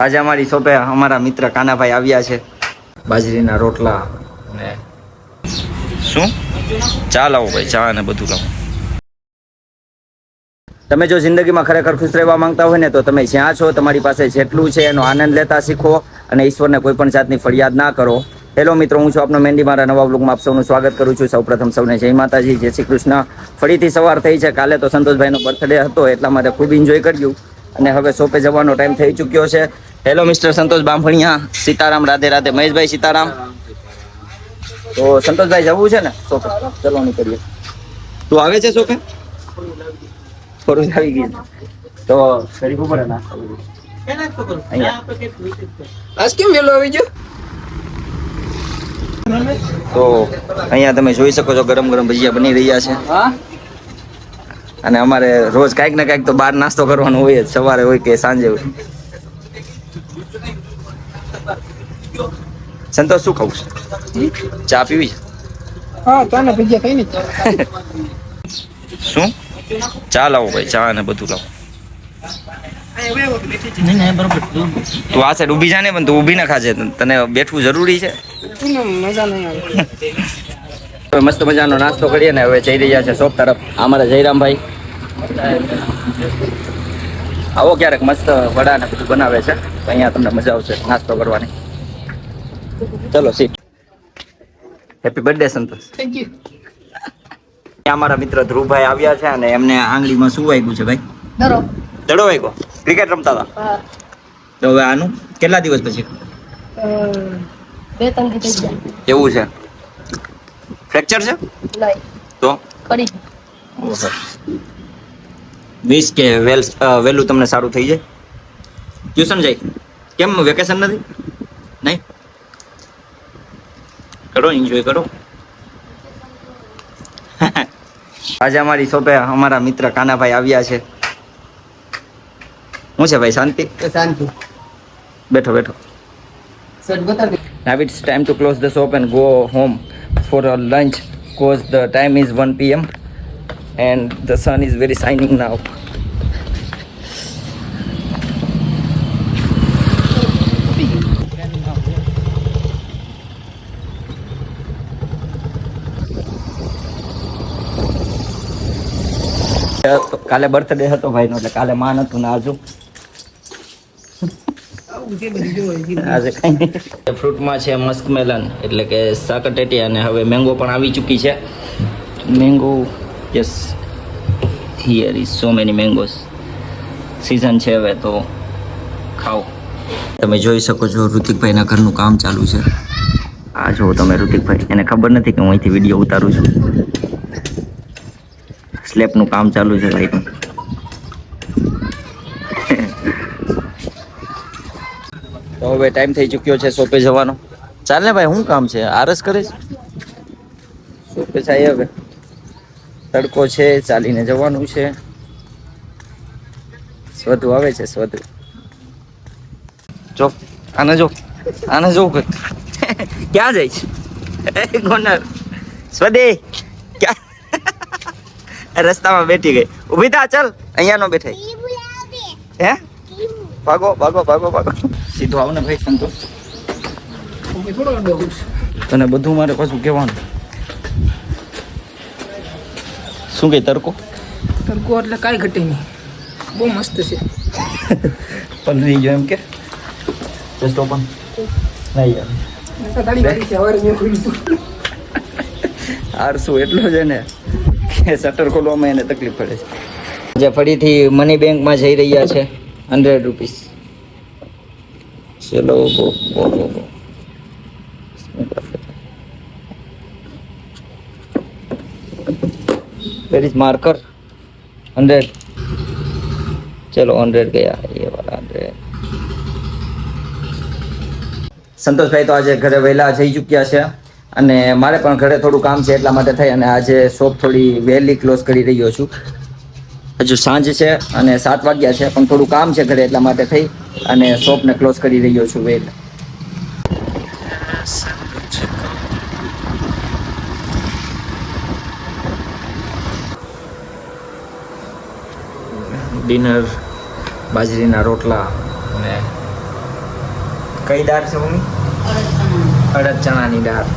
આજે અમારી શોપે અમારા મિત્ર કાનાભાઈ આવ્યા છે. બાજરીના રોટલા ને શું ચા લાવો ભાઈ, ચા ને બધું લાવો. તમે જો જિંદગીમાં ખરેખર ખુશ રહેવા માંગતા હોય ને તો તમે જ્યાં છો તમારી પાસે જેટલું છે એનો આનંદ લેતા શીખો અને ઈશ્વરને કોઈ પણ જાતની ફરિયાદ ના કરો. હેલો મિત્રો, હું છું આપનો મહેંદી. મારા નવા વ્લોગમાં આપ સૌનું સ્વાગત કરું છું. સૌપ્રથમ સૌને જય માતાજી, જય શ્રી કૃષ્ણ. ફરીથી સવાર થઈ છે. કાલે તો સંતોષભાઈનો બર્થડે હતો એટલા માટે ખૂબ એન્જોય કર્યું અને હવે શોપે જવાનો ટાઈમ થઈ ચૂક્યો છે. હેલો મિસ્ટર સંતોષ બામભણિયા, સીતારામ, રાધે રાધે. મહેશભાઈ સીતારામ. તો સંતોષભાઈ જવું છે ને શોપે? ચલો નીકળીએ. તું આવે છે શોપે? થોડું આવી ગયું તો શરીફ ઉપર ના આજ કેમ વેલો આવી ગયો? તો અહીંયા તમે જોઈ શકો છો ગરમ ગરમ ભજીયા બની રહ્યા છે. અને અમારે રોજ કાંઈક ને કાંઈક તો બહાર નાસ્તો કરવાનો હોય જ, સવારે હોય કે સાંજે હોય. સંતોષ શું ખાવું છે? ચા પીવી છે? હા, ચા ને ભજીયા કઈ નહીં. શું ચા લાવો ભાઈ, ચા ને બધું લાવો. તું આ સાઈડ ઊભી જા ને, પણ તું ઊભી ના ખાજે, તને બેઠવું જરૂરી છે. મજા નહીં આવે. હવે મસ્ત મજાનો નાસ્તો કરીએ ને હવે જઈ રહ્યા છે શોપ તરફ. અમારા જયરામભાઈ આવો ક્યારેક, મસ્ત વડા ને બધું બનાવે છે, અહીંયા તમને મજા આવશે નાસ્તો કરવાની. ચલો seat. Happy birthday Santosh. Thank you. અમારા મિત્ર ધ્રુવભાઈ આવ્યા છે અને એમને આંગળીમાં શું વાગ્યું છે ભાઈ? દડો વાગ્યો. ક્રિકેટ રમતા હતા તો હવે આનું કેટલા દિવસ પછી? 2-3 દિવસ થઈ ગયા. એવું છે? ફ્રેક્ચર છે? નહીં તો પડી. ઓહો. 20 કે વહેલું તમને સારું થઈ જાય. ટ્યુશન જાય? કેમ વેકેશન નથી? નહીં કરો, એન્જોય કરો. આજે અમારી શોપે અમારા મિત્ર કાનાભાઈ આવ્યા છે. શું છે ભાઈ, શાંતિ? શાંતિ. બેઠો બેઠો. સર બતા. Now it's time to close the shop and go home for a lunch because the time is 1 p.m. and the sun is very shining now. કાલે બર્થડે હતો ભાઈનો એટલે કાલે માન હતું ને આજુ આજે કઈ નહીં. ફ્રૂટમાં છે મસ્કમેલન એટલે કે સાકરટેટી, અને હવે મેંગો પણ આવી ચૂકી છે. Mango, yes, here is so many mangoes. Season છે હવે તો ખાઓ. તમે જોઈ શકો છો ઋતિકભાઈના ઘરનું કામ ચાલુ છે. આ જો તમે ઋતિકભાઈ, એને ખબર નથી કે હું અહીંથી વિડીયો ઉતારું છું. સ્લેબનું કામ ચાલુ છે ભાઈનું. તો હવે ટાઈમ થઈ ચૂક્યો છે શોપે જવાનો. ચાલ ને ભાઈ, શું કામ છે? આરસ કરે છે શોપે જાય. હવે તડકો છે, ચાલીને જવાનું છે. સ્વધુ આવે છે, સ્વધુ. જો આને જો, આને જો ક્યાં જાય છે ગોનર સ્વદે? ક્યાં? રસ્તામાં બેઠી ગઈ. ઊભી થા, ચાલ, અહીંયા નો બેઠાય. હે ભાગો ભાગો ભાગો ભાગો. સીધો આવ ને ભાઈ સંતોષ. તને બધું મારે પાછું કહેવાનું. શું કે તડકો? તડકો એટલે કાંઈ ઘટે નહીં, બહુ મસ્ત છે. પલરી ગયો એમ કે જસ્ટ ઓપન નહીં યાર. આરસું એટલો છે ને કે શટર ખોલવામાં એને તકલીફ પડે છે. જે ફરીથી મની બેંકમાં જઈ રહ્યા છે 100 રૂપીસ. ચલો ગો. Where is marker? 100. चलो 100 गया, ये वाला 100. સંતોષભાઈ તો આજે ઘરે વહેલા જઈ ચૂક્યા છે અને મારે પણ ઘરે થોડું કામ છે એટલા માટે થઈ અને આજે શોપ થોડી વહેલી ક્લોઝ કરી રહ્યો છું. હજુ સાંજ છે અને 7 વાગ્યા છે, પણ થોડું કામ છે ઘરે એટલા માટે થઈ અને શોપને ક્લોઝ કરી રહ્યો છું વહેલા. ડિનર બાજરીના રોટલા અને કઈ દાળ છે મમ્મી? અડદ ચણાની દાળ.